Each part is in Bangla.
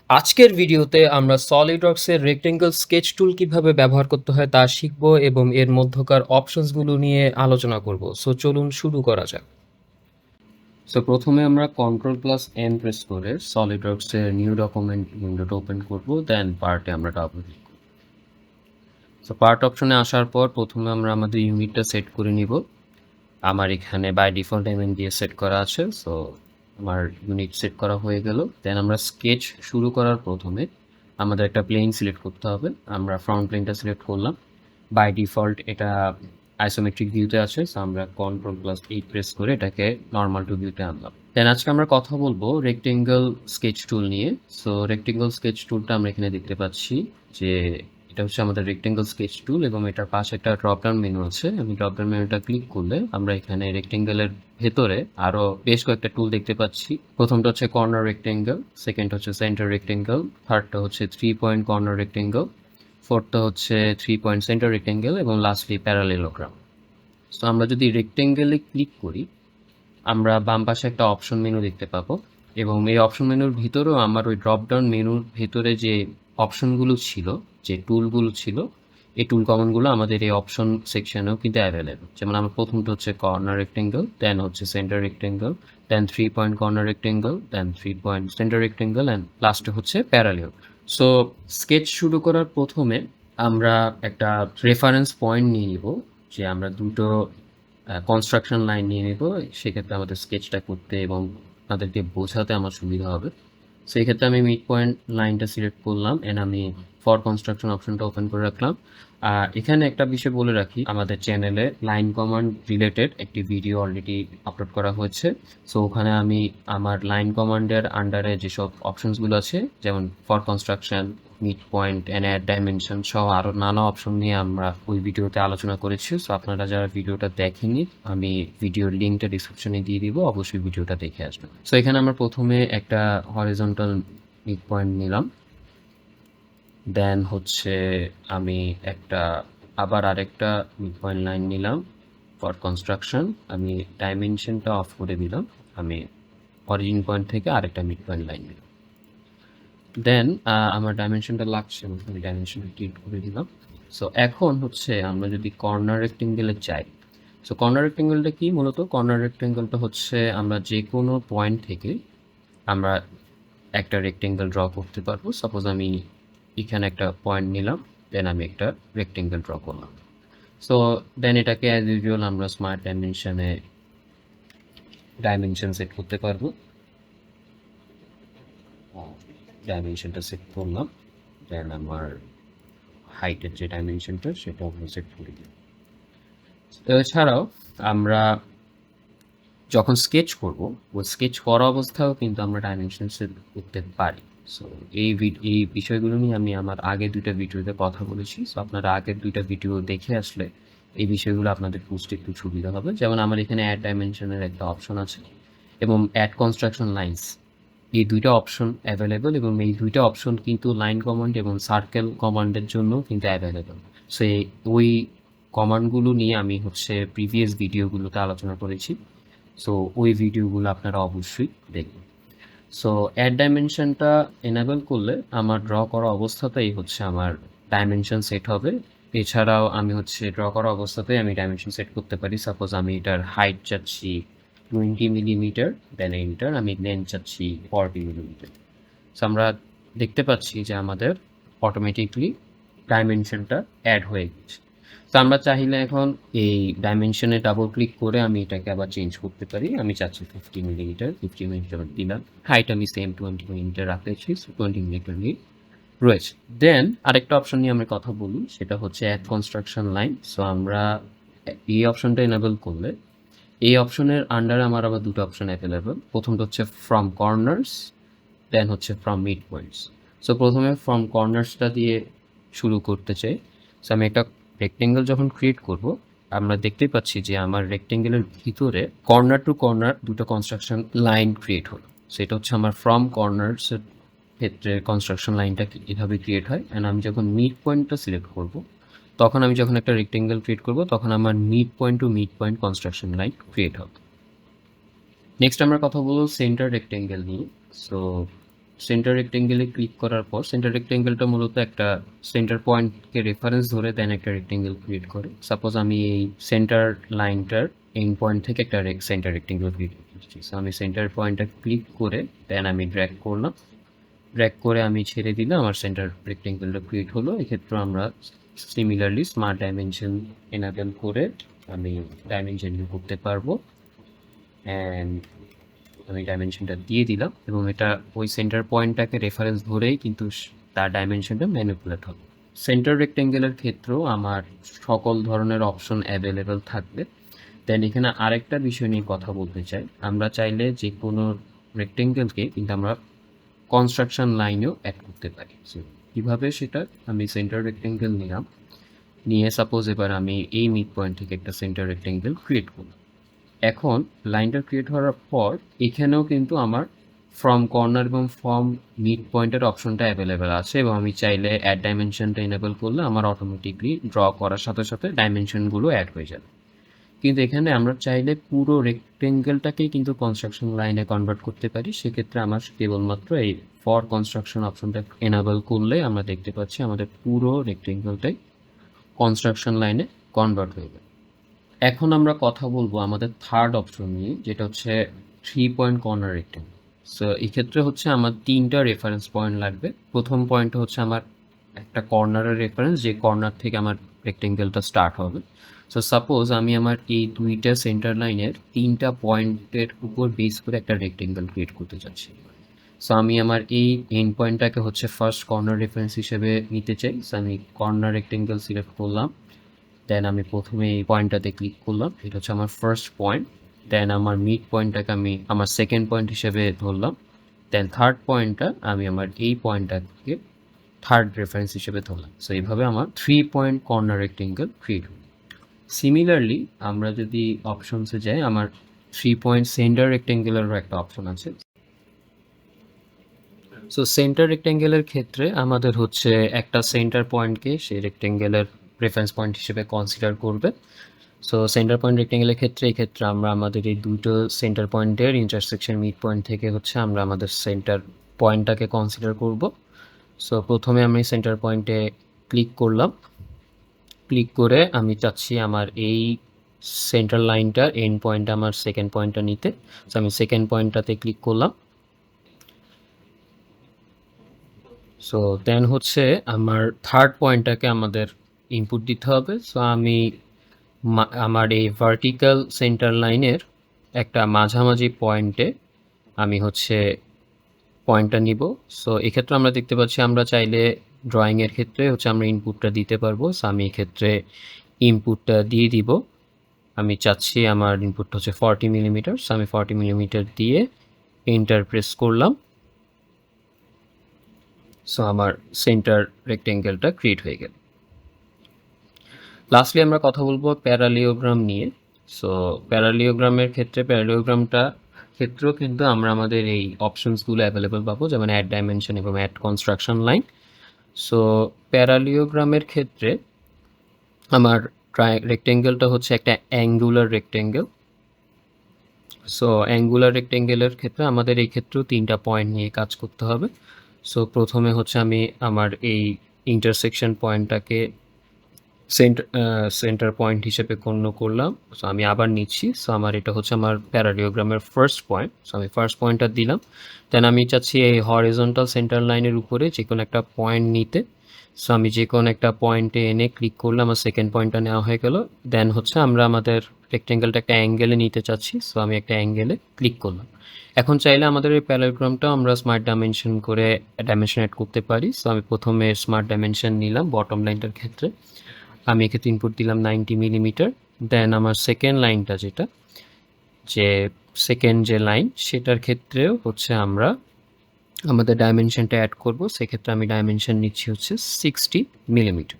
আজকের ভিডিওতে আমরা সলিডওয়ার্কস এর রেক্টেঙ্গল স্কেচ টুল কিভাবে ব্যবহার করতে হয় তা শিখব এবং এর মধ্যকার অপশনস গুলো নিয়ে আলোচনা করব। সো চলুন শুরু করা যাক। সো প্রথমে আমরা Ctrl+N প্রেস করে সলিডওয়ার্কস এর নিউ ডকুমেন্ট উইন্ডোটা ওপেন করব, দেন পার্টে আমরা ডাবল ক্লিক করব। সো পার্ট অপশনে আসার পর প্রথমে আমরা আমাদের ইউনিটটা সেট করে নিব। আমার এখানে বাই ডিফল্ট এমএন দিয়ে সেট করা আছে। সো আমার ইউনিট সেট করা হয়ে গেল। দেন আমরা স্কেচ শুরু করার প্রথমে আমাদের একটা প্লেন সিলেক্ট করতে হবে। আমরা ফ্রন্ট প্লেনটা সিলেক্ট করলাম। বাই ডিফল্ট এটা আইসোমেট্রিক ভিউতে আছে। সো আমরা Ctrl+8 প্রেস করে এটাকে নর্মাল টু ভিউতে আনলাম। দেন আজকে আমরা কথা বলবো রেক্টেঙ্গল স্কেচ টুল নিয়ে। সো রেক্টেঙ্গল স্কেচ টুলটা আমরা এখানে দেখতে পাচ্ছি যে এটা হচ্ছে আমাদের রেক্টেঙ্গল স্কেচ টুল এবং এটার পাশে একটা ড্রপ ডাউন মেনু আছে। আমি ড্রপ ডাউন মেনুটা ক্লিক করলে আমরা এখানে রেক্টেঙ্গেলের ভেতরে আরো বেশ কয়েকটা টুল দেখতে পাচ্ছি। প্রথমটা হচ্ছে কর্নার রেক্টেঙ্গেল, সেকেন্ড হচ্ছে সেন্টার রেক্টেঙ্গেল, থার্ডটা হচ্ছে 3 পয়েন্ট কর্নার রেক্টেঙ্গেল, ফোর্থটা হচ্ছে 3 পয়েন্ট সেন্টার রেক্টেঙ্গেল এবং লাস্টলি প্যারালেলোগ্রাম। সো আমরা যদি রেক্টেঙ্গেলে ক্লিক করি আমরা বাম পাশে একটা অপশন মেনু দেখতে পাবো এবং এই অপশন মেনুর ভিতরেও আমার ওই ড্রপ ডাউন মেনুর ভেতরে যে অপশনগুলো ছিল, যে টুলগুলো ছিল, এই টুল কমনগুলো আমাদের এই অপশন সেকশনেও কিন্তু অ্যাভেলেবল। যেমন আমার প্রথমটা হচ্ছে কর্নার রেক্টেঙ্গেল, দেন হচ্ছে centre rectangle, then 3 point corner rectangle, then 3 point centre rectangle and লাস্টে হচ্ছে প্যারালেল। সো স্কেচ শুরু করার প্রথমে আমরা একটা রেফারেন্স পয়েন্ট নিয়ে নিব, যে আমরা দুটো কনস্ট্রাকশন লাইন নিয়ে নেব। সেক্ষেত্রে আমাদের স্কেচটা করতে এবং তাদেরকে বোঝাতে আমার সুবিধা হবে। সেই ক্ষেত্রে আমি মিড পয়েন্ট লাইনটা সিলেক্ট করলাম এন্ড আমি ফর কনস্ট্রাকশন অপশনটা ওপেন করে রাখলাম। আর এখানে একটা বিষয় বলে রাখি, আমাদের চ্যানেলে লাইন কমান্ড রিলেটেড একটি ভিডিও অলরেডি আপলোড করা হয়েছে। সো ওখানে আমি আমার লাইন কমান্ডের আন্ডারে যেসব অপশনসগুলো আছে, যেমন for construction, mid point and add dimension সহ আরও নানা অপশন নিয়ে আমরা ওই ভিডিওতে আলোচনা করেছি। সো আপনারা যারা ভিডিওটা দেখেননি, আমি ভিডিওর লিঙ্কটা ডিসক্রিপশনে দিয়ে দিব, অবশ্যই ভিডিওটা দেখে আসবেন। সো এখানে আমরা প্রথমে একটা হরিজন্টাল মিড পয়েন্ট নিলাম, দেন হচ্ছে আমি একটা আবার আরেকটা মিড পয়েন্ট লাইন নিলাম ফর কনস্ট্রাকশন। আমি ডাইমেনশনটা অফ করে দিলাম, আমি অরিজিন পয়েন্ট থেকে আরেকটা মিড পয়েন্ট লাইন নিলাম। দেন আমার ডাইমেনশনটা লাগছে, আমি ডাইমেনশনটা ক্লিক করে দিলাম। সো এখন হচ্ছে আমরা যদি কর্নার রেক্টেঙ্গেলে যাই, সো কর্নার রেক্টেঙ্গেলটা কি? মূলত কর্নার রেক্টেঙ্গেলটা হচ্ছে আমরা যে কোনো পয়েন্ট থেকে আমরা একটা রেক্টেঙ্গেল ড্র করতে পারবো। সাপোজ আমি এখানে একটা পয়েন্ট নিলাম, দেন আমি একটা রেক্টেঙ্গেল ড্র করলাম। সো দেন এটাকে অ্যাজ ইউজুয়াল আমরা স্মার্ট ডাইমেনশনে ডাইমেনশন সেট করতে পারবো। ডাইমেনশনটা সেট করলাম, দেন আমার হাইটের যে ডাইমেনশনটা সেটা আমরা সেট করে দিই। এছাড়াও আমরা যখন স্কেচ করব, ওই স্কেচ করা অবস্থাও কিন্তু আমরা ডাইমেনশন সেট করতে পারি। সো এই বিষয়গুলো নিয়ে আমি আমার আগের দুইটা ভিডিওতে কথা বলেছি। সো আপনারা আগের দুইটা ভিডিও দেখে আসলে এই বিষয়গুলো আপনাদের বুঝতে একটু সুবিধা হবে। যেমন আমার এখানে অ্যাড ডাইমেনশনের একটা অপশন আছে এবং অ্যাড কনস্ট্রাকশন লাইন্স, এই দুইটা অপশন অ্যাভেলেবল এবং এই দুইটা অপশন কিন্তু লাইন কমান্ড এবং সার্কেল কমান্ডের জন্য কিন্তু অ্যাভেলেবল। সো ওই কমান্ডগুলো নিয়ে আমি হচ্ছে প্রিভিয়াস ভিডিওগুলোতে আলোচনা করেছি। সো ওই ভিডিওগুলো আপনারা অবশ্যই দেখবেন। সো অ্যাড ডাইমেনশনটা এনেবল করলে আমার ড্র করা অবস্থাতেই হচ্ছে আমার ডাইমেনশন সেট হবে। এছাড়াও আমি হচ্ছে ড্র করা অবস্থাতেই আমি ডাইমেনশন সেট করতে পারি। সাপোজ আমি এটার হাইট চাচ্ছি 20 মিলিমিটার, দেন এন্টার, আমি লেন্থ চাচ্ছি 40 মিলিমিটার। সো আমরা দেখতে পাচ্ছি যে আমাদের অটোমেটিকলি ডাইমেনশনটা অ্যাড হয়ে গেছে। তো আমরা চাইলে এখন এই ডাইমেনশনে ডাবল ক্লিক করে আমি এটাকে আবার চেঞ্জ করতে পারি। আমি চাচ্ছি 50 মিলিমিটার, 50 মিলিমিটার দিলাম। হাইট আমি সেম 20 মিলিমিটার রাখতেছি, 20 মিলিমিটার নিয়ে রয়েছে। দেন আরেকটা অপশন নিয়ে আমরা কথা বলি, সেটা হচ্ছে অ্যাড কনস্ট্রাকশন লাইন। সো আমরা এই অপশনটা এনেবল করলে এই অপশনের আন্ডারে আমার আবার দুটো অপশন অ্যাভেলেবল। প্রথমটা হচ্ছে ফ্রম কর্নার্স, দেন হচ্ছে ফ্রম মিড পয়েন্টস। সো প্রথমে ফ্রম কর্নার্সটা দিয়ে শুরু করতে চাই। সো আমি একটা রেক্টেঙ্গেল যখন ক্রিয়েট করব, আমরা দেখতেই পাচ্ছি যে আমার রেক্টেঙ্গেলের ভিতরে কর্নার টু কর্নার দুটো কনস্ট্রাকশন লাইন ক্রিয়েট হলো। সেটা হচ্ছে আমার ফ্রম কর্নার্সের ক্ষেত্রে কনস্ট্রাকশন লাইনটা এভাবে ক্রিয়েট হয়। অ্যান্ড আমি যখন মিড পয়েন্টটা সিলেক্ট করব, তখন আমি যখন একটা রেক্টেঙ্গেল ক্রিয়েট করব, তখন আমার mid point to mid point construction line create হবে। নেক্সট আমরা কথা বলবো সেন্টার রেক্টেঙ্গেল নিয়ে। সো সেন্টার রেক্টেঙ্গেলে ক্লিক করার পর সেন্টার রেক্টেঙ্গেলটা মূলত একটা সেন্টার পয়েন্টকে রেফারেন্স ধরে দেন একটা রেক্টেঙ্গেল ক্রিয়েট করে। সাপোজ আমি এই সেন্টার লাইনটার এন্ড পয়েন্ট থেকে একটা সেন্টার রেক্টেঙ্গেল ক্রিয়েট করছি। সো আমি সেন্টার পয়েন্টটা ক্লিক করে দেন আমি ড্র্যাগ করলাম, ড্র্যাগ করে আমি ছেড়ে দিলাম, আমার সেন্টার রেক্টেঙ্গেলটা ক্রিয়েট হলো। এক্ষেত্রে আমরা সিমিলারলি স্মার্ট ডাইমেনশন এনাবেল করে আমি ডাইমেনশন করতে পারবো। অ্যান্ড আমি ডাইমেনশনটা দিয়ে দিলাম এবং এটা ওই সেন্টার পয়েন্টটাকে রেফারেন্স ধরেই কিন্তু তার ডাইমেনশনটা ম্যানিপুলেট হবে। সেন্টার রেক্টেঙ্গেলের ক্ষেত্রেও আমার সকল ধরনের অপশন অ্যাভেলেবেল থাকবে। দেন এখানে আরেকটা বিষয় নিয়ে কথা বলতে চাই, আমরা চাইলে যে কোনো রেক্টেঙ্গেলকে কিন্তু আমরা কনস্ট্রাকশন লাইনেও অ্যাড করতে পারি। সো কীভাবে সেটা, আমি সেন্টার রেক্টেঙ্গেল নিলাম, নিয়ে সাপোজ এবার আমি এই মিড পয়েন্ট থেকে একটা সেন্টার রেক্টেঙ্গেল ক্রিয়েট করলাম। এখন লাইনটা ক্রিয়েট হওয়ার পর এখানেও কিন্তু আমার ফ্রম কর্নার এবং ফ্রম মিড পয়েন্টের অপশনটা অ্যাভেলেবেল আছে এবং আমি চাইলে অ্যাড ডাইমেনশনটা এনেবল করলে আমার অটোমেটিকলি ড্র করার সাথে সাথে ডাইমেনশনগুলো অ্যাড হয়ে যাবে। কিন্তু এখানে আমরা চাইলে পুরো রেক্টেঙ্গেলটাকেই কিন্তু কনস্ট্রাকশন লাইনে কনভার্ট করতে পারি। সেক্ষেত্রে আমার কেবলমাত্র এই ফর কনস্ট্রাকশন অপশনটা এনেবল করলে আমরা দেখতে পাচ্ছি আমাদের পুরো রেক্টেঙ্গেলটাই কনস্ট্রাকশন লাইনে কনভার্ট হয়ে যাবে। এখন আমরা কথা বলবো আমাদের থার্ড অপশন নিয়ে, যেটা হচ্ছে 3 পয়েন্ট কর্নার রেক্টেঙ্গেল। সো এক্ষেত্রে হচ্ছে আমার 3টা রেফারেন্স পয়েন্ট লাগবে। প্রথম পয়েন্ট হচ্ছে আমার একটা কর্নারের রেফারেন্স, যে কর্নার থেকে আমার রেক্টেঙ্গেলটা স্টার্ট হবে। সো সাপোজ আমি আমার এই দুইটা সেন্টার লাইনের 3টা পয়েন্টের উপর বেস করে একটা রেক্টেঙ্গেল ক্রিয়েট করতে চাচ্ছি। সো আমি আমার এই এন্ড পয়েন্টটাকে হচ্ছে ফার্স্ট কর্নার রেফারেন্স হিসেবে নিতে চাই। সো আমি কর্নার রেক্টেঙ্গেল সিলেক্ট করলাম, দেন আমি প্রথমে এই পয়েন্টটাতে ক্লিক করলাম, এটা হচ্ছে আমার ফার্স্ট পয়েন্ট। দেন আমার মিড পয়েন্টটাকে আমি আমার সেকেন্ড পয়েন্ট হিসেবে ধরলাম। দেন থার্ড পয়েন্টটা আমি আমার এই পয়েন্টটাকে থার্ড রেফারেন্স হিসেবে ধরলাম। সো এইভাবে আমার 3 পয়েন্ট কর্নার রেক্টেঙ্গেল ক্রিয়েট হলো। সিমিলারলি আমরা যদি অপশনসে যাই, আমার 3 পয়েন্ট সেন্টার রেক্টেঙ্গেলেরও একটা অপশন আছে। সো সেন্টার রেক্টেঙ্গেলের ক্ষেত্রে আমাদের হচ্ছে একটা সেন্টার পয়েন্টকে সেই রেক্টেঙ্গেলের রেফারেন্স পয়েন্ট হিসেবে কনসিডার করবে। সো সেন্টার পয়েন্ট রেক্টেঙ্গেলের ক্ষেত্রে এই ক্ষেত্রে আমরা আমাদের এই দুটো সেন্টার পয়েন্টের ইন্টারসেকশন মিড পয়েন্ট থেকে হচ্ছে আমরা আমাদের সেন্টার পয়েন্টটাকে কনসিডার করব। সো প্রথমে আমি সেন্টার পয়েন্টে ক্লিক করলাম, ক্লিক করে আমি চাচ্ছি আমার এই সেন্টার লাইনটার এন্ড পয়েন্ট আমার সেকেন্ড পয়েন্টটা নিতে। সো আমি সেকেন্ড পয়েন্টটাতে ক্লিক করলাম। সো দেন হচ্ছে আমার থার্ড পয়েন্টটাকে আমাদের ইনপুট দিতে হবে। সো আমি আমার এই ভার্টিক্যাল সেন্টার লাইনের একটা মাঝামাঝি পয়েন্টে আমি হচ্ছে পয়েন্টটা নিব। সো এক্ষেত্রে আমরা দেখতে পাচ্ছি আমরা চাইলে ড্রয়িংয়ের ক্ষেত্রে হচ্ছে আমরা ইনপুটটা দিতে পারবো। সো আমি এক্ষেত্রে ইনপুটটা দিয়ে দিব। আমি চাচ্ছি আমার ইনপুটটা হচ্ছে 40 মিলিমিটার। সো আমি 40 মিলিমিটার দিয়ে এন্টার প্রেস করলাম। সো আমার সেন্টার রেক্টেঙ্গেলটা ক্রিয়েট হয়ে গেল। লাস্টলি আমরা কথা বলবো প্যারালিওগ্রাম নিয়ে। সো প্যারালিওগ্রামের ক্ষেত্রে প্যারালিওগ্রামটা ক্ষেত্রেও কিন্তু আমরা আমাদের এই অপশনসগুলো অ্যাভেলেবেল পাবো, যেমন অ্যাড ডাইমেনশন এবং অ্যাড কনস্ট্রাকশন লাইন। সো প্যারালিওগ্রামের ক্ষেত্রে আমার রেক্টেঙ্গেলটা হচ্ছে একটা অ্যাঙ্গুলার রেক্টেঙ্গেল। সো অ্যাঙ্গুলার রেক্টেঙ্গেলের ক্ষেত্রে আমাদের এই ক্ষেত্রেও 3টা পয়েন্ট নিয়ে কাজ করতে হবে। সো প্রথমে হচ্ছে আমি আমার এই ইন্টারসেকশন পয়েন্টটাকে সেন্টার পয়েন্ট হিসেবে গণ্য করলাম। সো আমি আবার নিচ্ছি। সো আমার এটা হচ্ছে আমার প্যারালিওগ্রামের ফার্স্ট পয়েন্ট। সো আমি ফার্স্ট পয়েন্টটা দিলাম। দেন আমি চাচ্ছি এই হরিজন্টাল সেন্টার লাইনের উপরে যে কোনো একটা পয়েন্ট নিতে। সো আমি যে কোনো একটা পয়েন্টে এনে ক্লিক করলে আমার সেকেন্ড পয়েন্টটা নেওয়া হয়ে গেল। দেন হচ্ছে আমরা আমাদের রেক্টেঙ্গেলটা একটা অ্যাঙ্গেলে নিতে চাচ্ছি। সো আমি একটা অ্যাঙ্গেলে ক্লিক করলাম। এখন চাইলে আমাদের এই প্যারালিওগ্রামটা আমরা স্মার্ট ডাইমেনশন করে ডাইমেনশন অ্যাড করতে পারি। সো আমি প্রথমে স্মার্ট ডাইমেনশন নিলাম বটম লাইনটার ক্ষেত্রে। আমি এক্ষেত্রে ইনপুট দিলাম 90 মিলিমিটার। দেন আমার সেকেন্ড লাইনটা যে সেকেন্ড যে লাইন সেটার ক্ষেত্রেও হচ্ছে আমরা আমাদের ডাইমেনশনটা অ্যাড করব। সেক্ষেত্রে আমি ডাইমেনশন নিচ্ছি হচ্ছে 60 মিলিমিটার।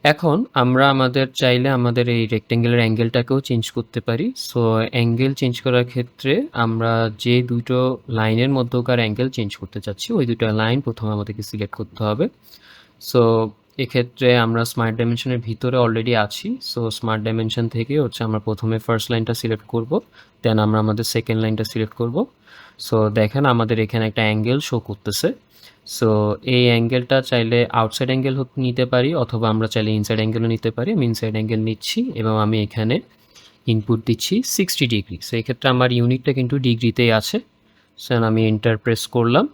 এখন আমরা আমাদের চাইলে আমাদের এই রেক্টেঙ্গেলের অ্যাঙ্গেলটাকেও চেঞ্জ করতে পারি। সো অ্যাঙ্গেল চেঞ্জ করার ক্ষেত্রে আমরা যে দুটো লাইনের মধ্যকার অ্যাঙ্গেল চেঞ্জ করতে চাচ্ছি, ওই দুটো লাইন প্রথমে আমাদেরকে সিলেক্ট করতে হবে। সো এক্ষেত্রে আমরা স্মার্ট ডাইমেনশনের ভিতরে অলরেডি আছি। সো স্মার্ট ডাইমেনশন থেকে হচ্ছে আমরা প্রথমে ফার্স্ট লাইনটা সিলেক্ট করব, দেন আমরা আমাদের সেকেন্ড লাইনটা সিলেক্ট করব। সো দেখেন আমাদের এখানে একটা অ্যাঙ্গেল শো করতেছে। সো এই অ্যাঙ্গেলটা চাইলে আউটসাইড অ্যাঙ্গেল নিতে পারি, অথবা আমরা চাইলে ইনসাইড অ্যাঙ্গেলও নিতে পারি। আমি ইনসাইড অ্যাঙ্গেল নিচ্ছি এবং আমি এখানে ইনপুট দিচ্ছি 60 ডিগ্রি। সো এক্ষেত্রে আমার ইউনিটটা কিন্তু ডিগ্রিতেই আছে। সো আমি এন্টার প্রেস করলাম।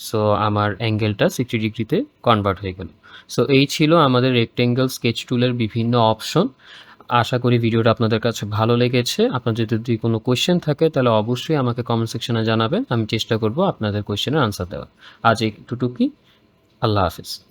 সো আমার অ্যাঙ্গেলটা 60 ডিগ্রিতে কনভার্ট হয়ে গেল। সো এই ছিল আমাদের রেক্টেঙ্গেল স্কেচ টুলের বিভিন্ন অপশন। আশা করি ভিডিওটা আপনাদের কাছে ভালো লেগেছে। আপনাদের যদি কোনো কোয়েশ্চেন থাকে তাহলে অবশ্যই আমাকে কমেন্ট সেকশনে জানাবেন। আমি চেষ্টা করব আপনাদের কোয়েশ্চেনের আনসার দেওয়ার। আজ এইটুকুই। আল্লাহ হাফেজ।